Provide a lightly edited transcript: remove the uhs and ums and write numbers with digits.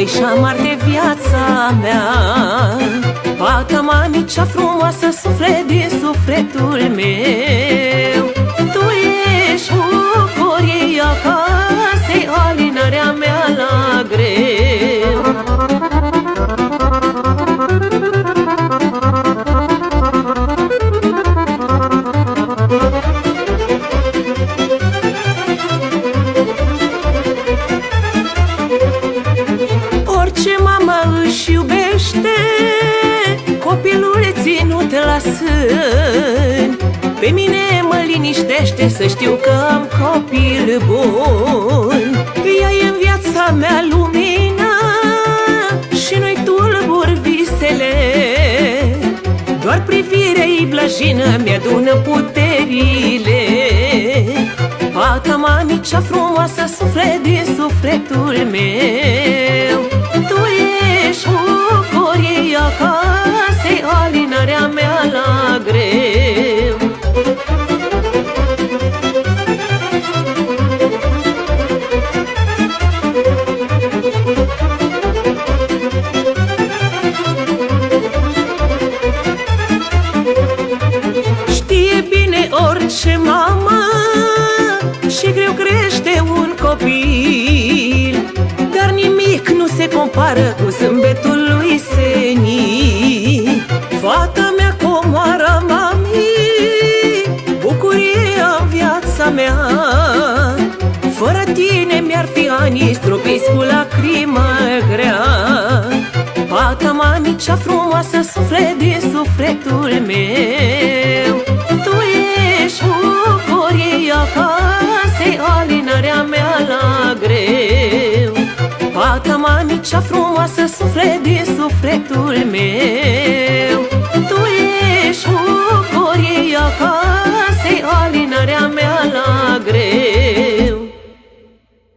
așa mare de viața mea. Fata mami cea frumoasă, suflet din sufletul meu. Tu ești bucuria casei, alinarea mea la greu. Orice mamă își iubește copilul ținut la sân. Pe mine mă liniștește să știu că am copil bun. Ea e în viața mea lumina și nu-i tulbur visele. Doar privirea-i blajină mi-adună puterile. Fata mami cea frumoasă, suflet din sufletul meu. Tu ești bucuria casei, alinarea mea la greu. Știe bine orice mamă și greu crește un copil, dar nimic nu se compară cu zâmbetul lui Seni. Fata mea comoara mami, bucuria în viața mea. Fără tine mi-ar fi ani stropiți cu lacrimă grea. Fata mami cea frumoasă, suflet din sufletul meu. Tu ești bucuria casei, alinarea mea la greu. Fata mami cea frumoasă, suflet din sufletul meu. Tu ești bucuria casei, alinarea mea la greu.